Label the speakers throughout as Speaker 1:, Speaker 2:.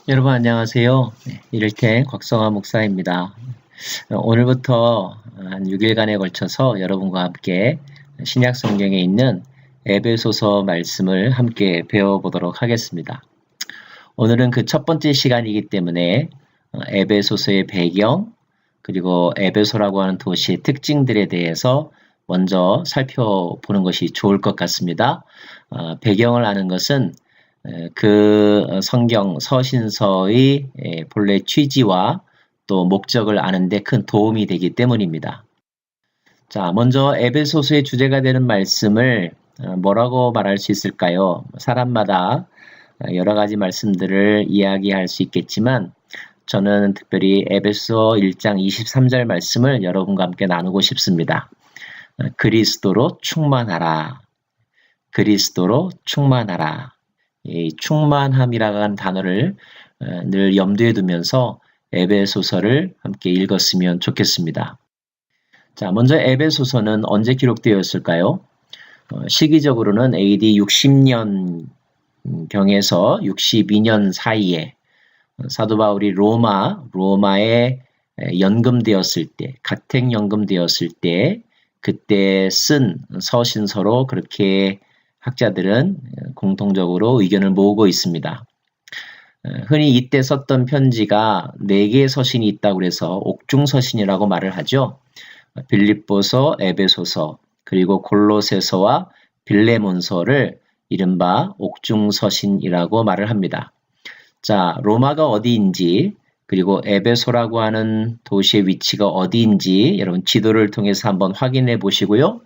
Speaker 1: 여러분 안녕하세요. 이를테 곽성화 목사입니다. 오늘부터 한 6일간에 걸쳐서 여러분과 함께 신약 성경에 있는 에베소서 말씀을 함께 배워보도록 하겠습니다. 오늘은 그 첫 번째 시간이기 때문에 에베소서의 배경 그리고 에베소라고 하는 도시의 특징들에 대해서 먼저 살펴보는 것이 좋을 것 같습니다. 배경을 아는 것은 그 성경 서신서의 본래 취지와 또 목적을 아는 데 큰 도움이 되기 때문입니다. 자, 먼저 에베소서의 주제가 되는 말씀을 뭐라고 말할 수 있을까요? 사람마다 여러 가지 말씀들을 이야기할 수 있겠지만 저는 특별히 에베소 1장 23절 말씀을 여러분과 함께 나누고 싶습니다. 그리스도로 충만하라. 그리스도로 충만하라. 이 충만함이라는 하는 단어를 늘 염두에 두면서 에베소서를 함께 읽었으면 좋겠습니다. 자, 먼저 에베소서는 언제 기록되었을까요? 시기적으로는 AD 60년 경에서 62년 사이에 사도 바울이 로마에 연금되었을 때, 가택 연금되었을 때 그때 쓴 서신서로 그렇게 학자들은 공통적으로 의견을 모으고 있습니다. 흔히 이때 썼던 편지가 4개의 서신이 있다고 해서 옥중서신이라고 말을 하죠. 빌립보서, 에베소서, 그리고 골로새서와 빌레몬서를 이른바 옥중서신이라고 말을 합니다. 자, 로마가 어디인지 그리고 에베소라고 하는 도시의 위치가 어디인지 여러분 지도를 통해서 한번 확인해 보시고요.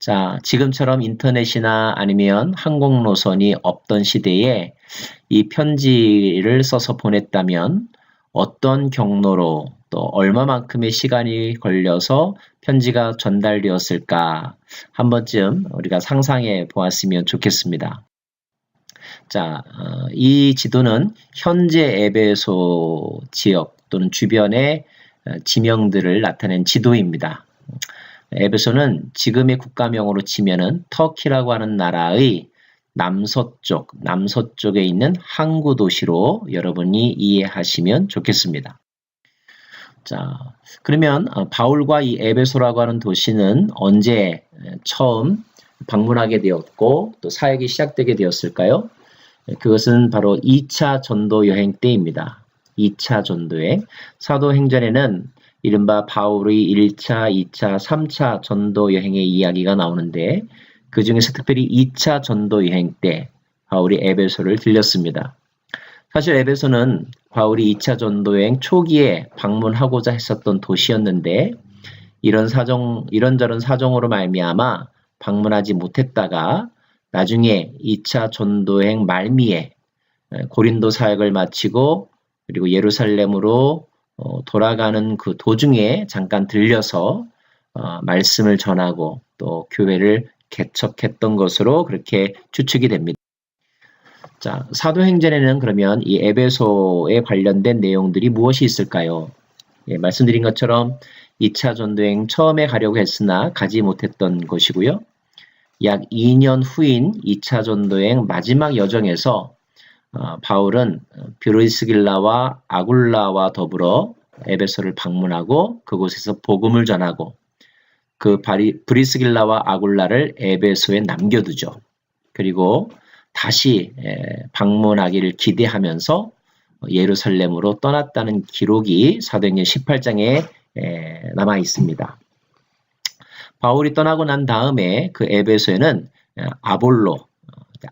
Speaker 1: 자, 지금처럼 인터넷이나 아니면 항공 노선이 없던 시대에 이 편지를 써서 보냈다면 어떤 경로로 또 얼마만큼의 시간이 걸려서 편지가 전달되었을까 한 번쯤 우리가 상상해 보았으면 좋겠습니다. 자, 이 지도는 현재 에베소 지역 또는 주변의 지명들을 나타낸 지도입니다. 에베소는 지금의 국가명으로 치면은 터키라고 하는 나라의 남서쪽에 있는 항구 도시로 여러분이 이해하시면 좋겠습니다. 자, 그러면 바울과 이 에베소라고 하는 도시는 언제 처음 방문하게 되었고 또 사역이 시작되게 되었을까요? 그것은 바로 2차 전도 여행 때입니다. 2차 전도여행. 사도행전에는 이른바 바울의 1차, 2차, 3차 전도 여행의 이야기가 나오는데 그 중에서 특별히 2차 전도 여행 때 바울이 에베소를 들렸습니다. 사실 에베소는 바울이 2차 전도 여행 초기에 방문하고자 했었던 도시였는데 이런저런 사정으로 말미암아 방문하지 못했다가 나중에 2차 전도 여행 말미에 고린도 사역을 마치고 그리고 예루살렘으로 돌아가는 그 도중에 잠깐 들려서 말씀을 전하고 또 교회를 개척했던 것으로 그렇게 추측이 됩니다. 자, 사도행전에는 그러면 이 에베소에 관련된 내용들이 무엇이 있을까요? 예, 말씀드린 것처럼 2차 전도여행 처음에 가려고 했으나 가지 못했던 곳이고요. 약 2년 후인 2차 전도여행 마지막 여정에서 바울은 브리스길라와 아굴라와 더불어 에베소를 방문하고 그곳에서 복음을 전하고 그 브리스길라와 아굴라를 에베소에 남겨두죠. 그리고 다시 방문하기를 기대하면서 예루살렘으로 떠났다는 기록이 사도행전 18장에 남아 있습니다. 바울이 떠나고 난 다음에 그 에베소에는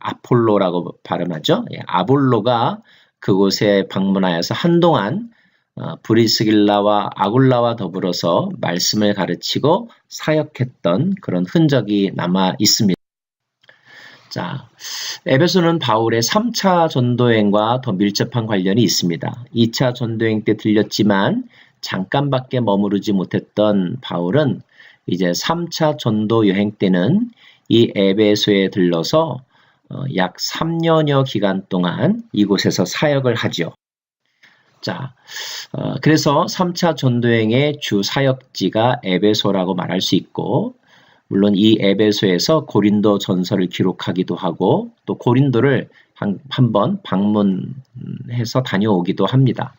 Speaker 1: 아폴로라고 발음하죠. 아볼로가 그곳에 방문하여서 한동안 브리스길라와 아굴라와 더불어서 말씀을 가르치고 사역했던 그런 흔적이 남아 있습니다. 자, 에베소는 바울의 3차 전도여행과 더 밀접한 관련이 있습니다. 2차 전도여행 때 들렸지만 잠깐밖에 머무르지 못했던 바울은 이제 3차 전도여행 때는 이 에베소에 들러서 약 3년여 기간 동안 이곳에서 사역을 하죠. 자, 그래서 3차 전도여행의 주 사역지가 에베소라고 말할 수 있고 물론 이 에베소에서 고린도 전서를 기록하기도 하고 또 고린도를 한번 방문해서 다녀오기도 합니다.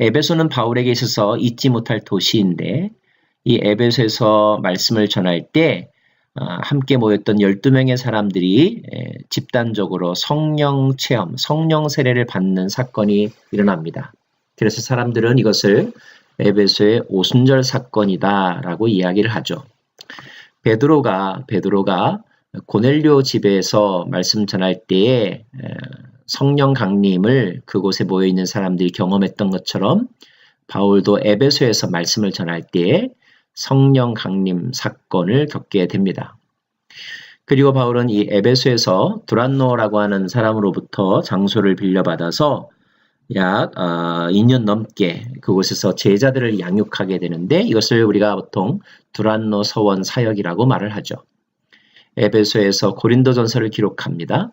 Speaker 1: 에베소는 바울에게 있어서 잊지 못할 도시인데 이 에베소에서 말씀을 전할 때 함께 모였던 12명의 사람들이 집단적으로 성령 체험, 성령 세례를 받는 사건이 일어납니다. 그래서 사람들은 이것을 에베소의 오순절 사건이다라고 이야기를 하죠. 베드로가 고넬료 집에서 말씀 전할 때에 성령 강림을 그곳에 모여있는 사람들이 경험했던 것처럼 바울도 에베소에서 말씀을 전할 때에 성령 강림 사건을 겪게 됩니다. 그리고 바울은 이 에베소에서 두란노라고 하는 사람으로부터 장소를 빌려받아서 약 2년 넘게 그곳에서 제자들을 양육하게 되는데 이것을 우리가 보통 두란노 서원 사역이라고 말을 하죠. 에베소에서 고린도전서를 기록합니다.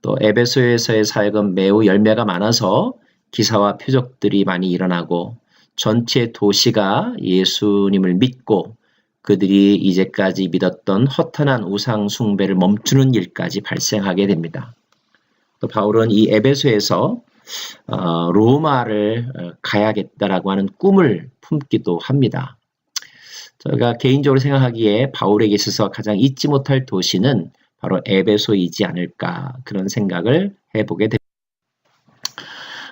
Speaker 1: 또 에베소에서의 사역은 매우 열매가 많아서 기사와 표적들이 많이 일어나고 전체 도시가 예수님을 믿고 그들이 이제까지 믿었던 허탄한 우상 숭배를 멈추는 일까지 발생하게 됩니다. 또 바울은 이 에베소에서 로마를 가야겠다라고 하는 꿈을 품기도 합니다. 저희가 개인적으로 생각하기에 바울에게 있어서 가장 잊지 못할 도시는 바로 에베소이지 않을까 그런 생각을 해보게 됩니다.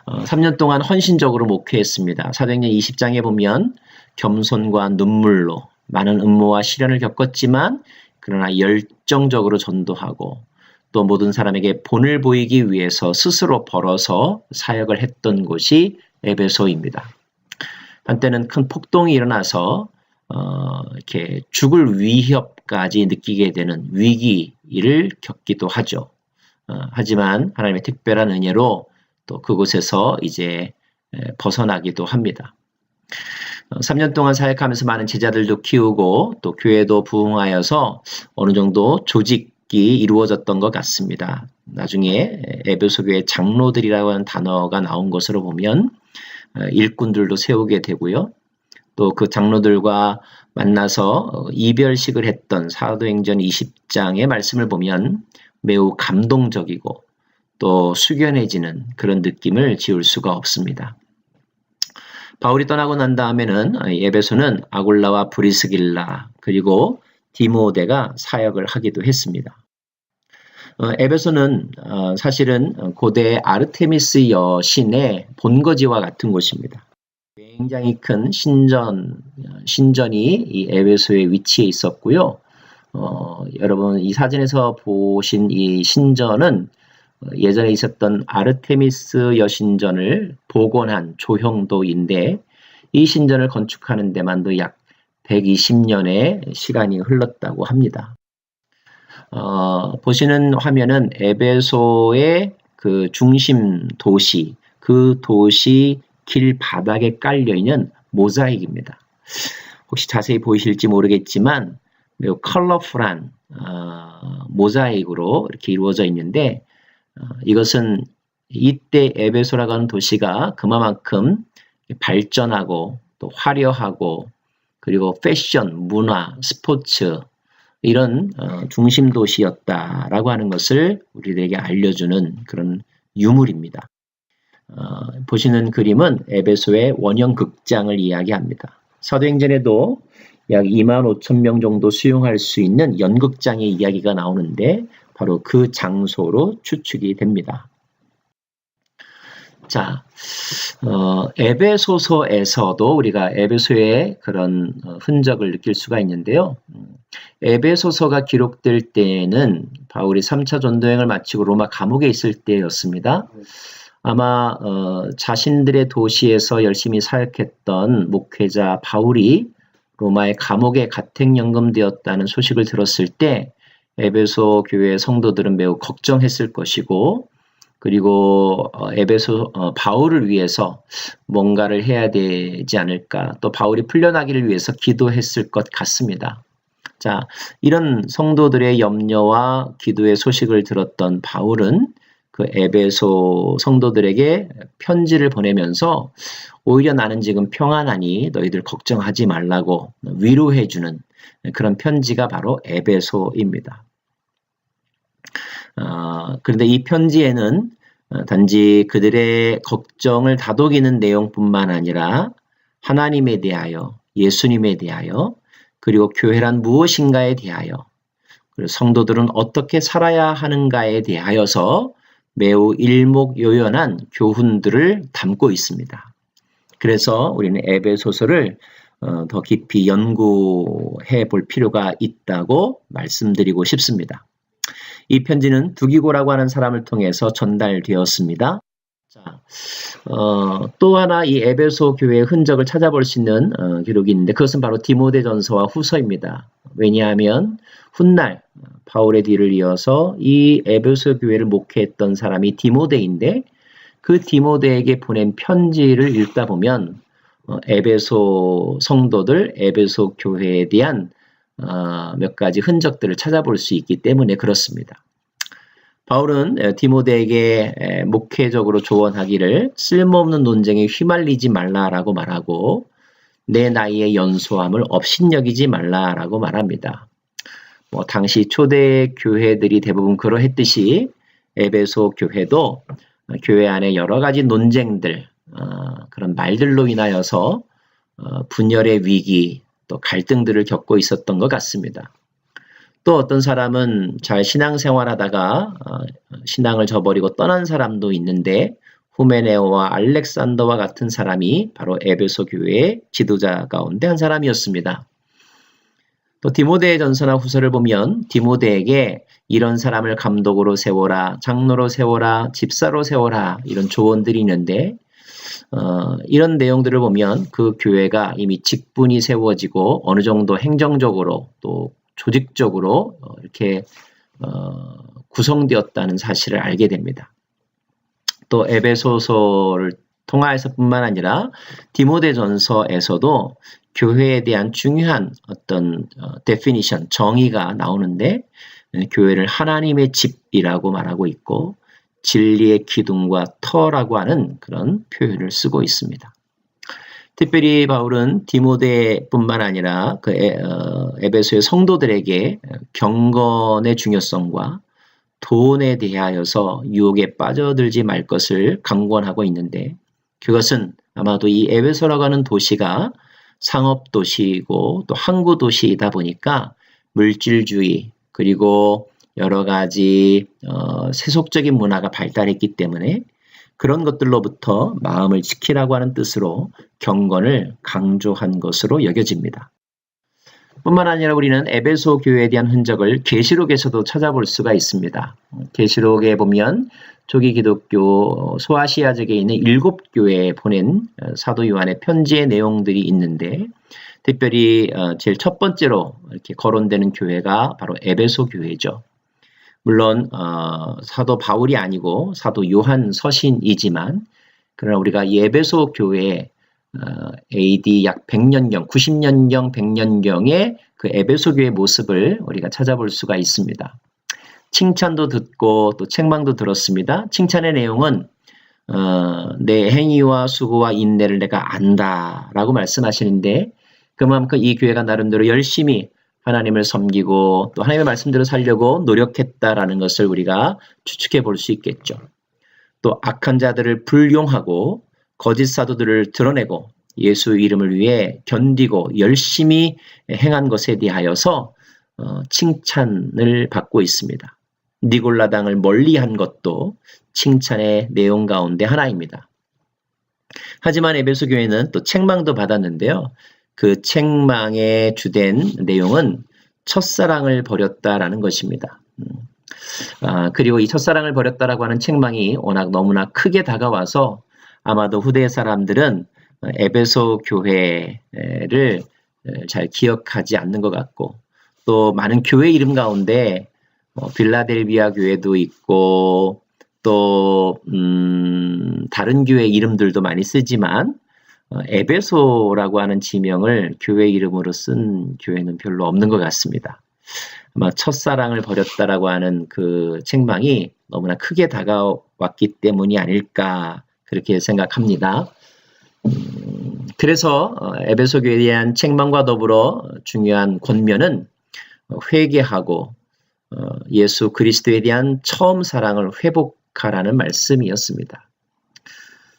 Speaker 1: 3년 동안 헌신적으로 목회했습니다. 사도행전 20장에 보면 겸손과 눈물로 많은 음모와 시련을 겪었지만 그러나 열정적으로 전도하고 또 모든 사람에게 본을 보이기 위해서 스스로 벌어서 사역을 했던 곳이 에베소입니다. 한때는 큰 폭동이 일어나서 이렇게 죽을 위협까지 느끼게 되는 위기를 겪기도 하죠. 하지만 하나님의 특별한 은혜로 또 그곳에서 이제 벗어나기도 합니다. 3년 동안 사역하면서 많은 제자들도 키우고 또 교회도 부흥하여서 어느 정도 조직이 이루어졌던 것 같습니다. 나중에 에베소 교회 장로들이라고 하는 단어가 나온 것으로 보면 일꾼들도 세우게 되고요. 또 그 장로들과 만나서 이별식을 했던 사도행전 20장의 말씀을 보면 매우 감동적이고 또 숙연해지는 그런 느낌을 지울 수가 없습니다. 바울이 떠나고 난 다음에는 에베소는 아굴라와 브리스길라 그리고 디모데가 사역을 하기도 했습니다. 에베소는 사실은 고대 아르테미스 여신의 본거지와 같은 곳입니다. 굉장히 큰 신전이 이 에베소에 위치해 있었고요. 여러분 이 사진에서 보신 이 신전은 예전에 있었던 아르테미스 여신전을 복원한 조형도인데 이 신전을 건축하는 데만도 약 120년의 시간이 흘렀다고 합니다. 보시는 화면은 에베소의 그 중심 도시, 그 도시 길 바닥에 깔려있는 모자익입니다. 혹시 자세히 보이실지 모르겠지만 매우 컬러풀한 모자익으로 이렇게 이루어져 있는데 이것은 이때 에베소라고 하는 도시가 그만큼 발전하고 또 화려하고 그리고 패션, 문화, 스포츠 이런 중심 도시였다라고 하는 것을 우리들에게 알려주는 그런 유물입니다. 보시는 그림은 에베소의 원형 극장을 이야기합니다. 사도행전에도 약 25,000명 정도 수용할 수 있는 연극장의 이야기가 나오는데 바로 그 장소로 추측이 됩니다. 자, 에베소서에서도 우리가 에베소의 그런 흔적을 느낄 수가 있는데요. 에베소서가 기록될 때에는 바울이 3차 전도여행을 마치고 로마 감옥에 있을 때였습니다. 아마 자신들의 도시에서 열심히 사역했던 목회자 바울이 로마의 감옥에 가택연금되었다는 소식을 들었을 때 에베소 교회 성도들은 매우 걱정했을 것이고 그리고 에베소 바울을 위해서 뭔가를 해야 되지 않을까 또 바울이 풀려나기를 위해서 기도했을 것 같습니다. 자, 이런 성도들의 염려와 기도의 소식을 들었던 바울은 그 에베소 성도들에게 편지를 보내면서 오히려 나는 지금 평안하니 너희들 걱정하지 말라고 위로해주는 그런 편지가 바로 에베소입니다. 그런데 이 편지에는 단지 그들의 걱정을 다독이는 내용뿐만 아니라 하나님에 대하여, 예수님에 대하여, 그리고 교회란 무엇인가에 대하여, 그리고 성도들은 어떻게 살아야 하는가에 대하여서 매우 일목요연한 교훈들을 담고 있습니다. 그래서 우리는 에베소서를 더 깊이 연구해 볼 필요가 있다고 말씀드리고 싶습니다. 이 편지는 두기고라고 하는 사람을 통해서 전달되었습니다. 자, 또 하나 이 에베소 교회의 흔적을 찾아볼 수 있는 기록이 있는데 그것은 바로 디모데전서와 후서입니다. 왜냐하면 훗날 바울의 뒤를 이어서 이 에베소 교회를 목회했던 사람이 디모데인데 그 디모데에게 보낸 편지를 읽다 보면 에베소 성도들, 에베소 교회에 대한 몇 가지 흔적들을 찾아볼 수 있기 때문에 그렇습니다. 바울은 디모데에게 목회적으로 조언하기를 쓸모없는 논쟁에 휘말리지 말라라고 말하고 내 나이의 연소함을 업신여기지 말라라고 말합니다. 당시 초대 교회들이 대부분 그러했듯이 에베소 교회도 교회 안에 여러 가지 논쟁들, 그런 말들로 인하여서 분열의 위기, 또 갈등들을 겪고 있었던 것 같습니다. 또 어떤 사람은 잘 신앙생활하다가 신앙을 저버리고 떠난 사람도 있는데 후메네오와 알렉산더와 같은 사람이 바로 에베소 교회의 지도자 가운데 한 사람이었습니다. 또 디모데의 전서나 후서를 보면 디모데에게 이런 사람을 감독으로 세워라, 장로로 세워라, 집사로 세워라 이런 조언들이 있는데 이런 내용들을 보면 그 교회가 이미 직분이 세워지고 어느 정도 행정적으로 또 조직적으로 이렇게 구성되었다는 사실을 알게 됩니다. 또 에베소서를 통하여서뿐만 아니라 디모데전서에서도 교회에 대한 중요한 어떤 definition, 정의가 나오는데 교회를 하나님의 집이라고 말하고 있고 진리의 기둥과 터라고 하는 그런 표현을 쓰고 있습니다. 특별히 바울은 디모데뿐만 아니라 그 에베소의 성도들에게 경건의 중요성과 돈에 대하여서 유혹에 빠져들지 말 것을 강권하고 있는데 그것은 아마도 이 에베소라고 하는 도시가 상업도시이고 또 항구도시이다 보니까 물질주의 그리고 여러 가지 세속적인 문화가 발달했기 때문에 그런 것들로부터 마음을 지키라고 하는 뜻으로 경건을 강조한 것으로 여겨집니다. 뿐만 아니라 우리는 에베소 교회에 대한 흔적을 계시록에서도 찾아볼 수가 있습니다. 계시록에 보면 초기 기독교 소아시아적에 있는 7교회에 보낸 사도 요한의 편지의 내용들이 있는데 특별히 제일 첫 번째로 이렇게 거론되는 교회가 바로 에베소 교회죠. 물론 사도 바울이 아니고 사도 요한 서신이지만 그러나 우리가 이 에베소 교회에 AD 약 100년경, 90년경, 100년경의 그 에베소 교회의 모습을 우리가 찾아볼 수가 있습니다. 칭찬도 듣고 또 책망도 들었습니다. 칭찬의 내용은 내 행위와 수고와 인내를 내가 안다라고 말씀하시는데 그만큼 이 교회가 나름대로 열심히 하나님을 섬기고 또 하나님의 말씀대로 살려고 노력했다라는 것을 우리가 추측해 볼 수 있겠죠. 또 악한 자들을 불용하고 거짓 사도들을 드러내고 예수 이름을 위해 견디고 열심히 행한 것에 대하여서 칭찬을 받고 있습니다. 니골라당을 멀리한 것도 칭찬의 내용 가운데 하나입니다. 하지만 에베소 교회는 또 책망도 받았는데요. 그 책망의 주된 내용은 첫사랑을 버렸다라는 것입니다. 그리고 이 첫사랑을 버렸다라고 하는 책망이 워낙 너무나 크게 다가와서 아마도 후대 사람들은 에베소 교회를 잘 기억하지 않는 것 같고 또 많은 교회 이름 가운데 빌라델비아 교회도 있고 또 다른 교회 이름들도 많이 쓰지만 에베소라고 하는 지명을 교회 이름으로 쓴 교회는 별로 없는 것 같습니다. 아마 첫사랑을 버렸다라고 하는 그 책망이 너무나 크게 다가왔기 때문이 아닐까 그렇게 생각합니다. 그래서 에베소 교회에 대한 책망과 더불어 중요한 권면은 회개하고 예수 그리스도에 대한 처음 사랑을 회복하라는 말씀이었습니다.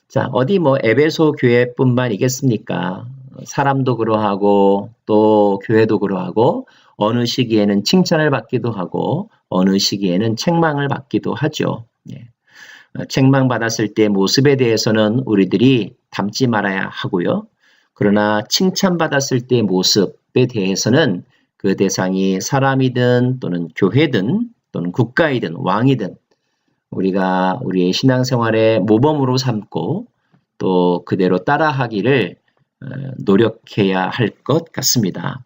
Speaker 1: 자, 어디 에베소 교회뿐만이겠습니까? 사람도 그러하고 또 교회도 그러하고 어느 시기에는 칭찬을 받기도 하고 어느 시기에는 책망을 받기도 하죠. 예. 책망받았을 때 모습에 대해서는 우리들이 닮지 말아야 하고요. 그러나 칭찬받았을 때 모습에 대해서는 그 대상이 사람이든 또는 교회든 또는 국가이든 왕이든 우리가 우리의 신앙생활의 모범으로 삼고 또 그대로 따라하기를 노력해야 할 것 같습니다.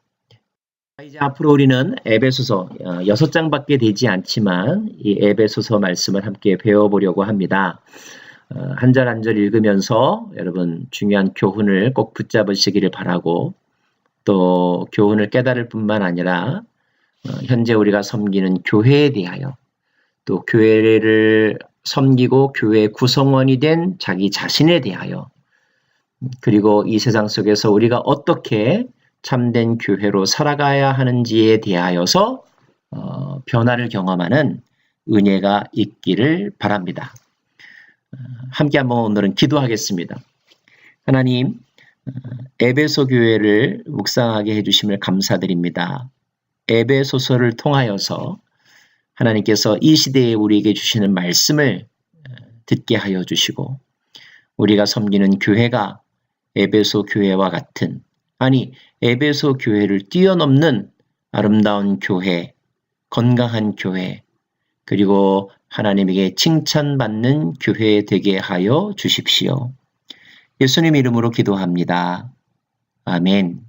Speaker 1: 이제 앞으로 우리는 에베소서 6장밖에 되지 않지만 이 에베소서 말씀을 함께 배워보려고 합니다. 한 절 한 절 읽으면서 여러분 중요한 교훈을 꼭 붙잡으시기를 바라고 또 교훈을 깨달을 뿐만 아니라 현재 우리가 섬기는 교회에 대하여 또 교회를 섬기고 교회의 구성원이 된 자기 자신에 대하여 그리고 이 세상 속에서 우리가 어떻게 참된 교회로 살아가야 하는지에 대하여서 변화를 경험하는 은혜가 있기를 바랍니다. 함께 한번 오늘은 기도하겠습니다. 하나님, 에베소 교회를 묵상하게 해주심을 감사드립니다. 에베소서를 통하여서 하나님께서 이 시대에 우리에게 주시는 말씀을 듣게 하여 주시고 우리가 섬기는 교회가 에베소 교회와 같은 에베소 교회를 뛰어넘는 아름다운 교회, 건강한 교회, 그리고 하나님에게 칭찬받는 교회 되게 하여 주십시오. 예수님 이름으로 기도합니다. 아멘.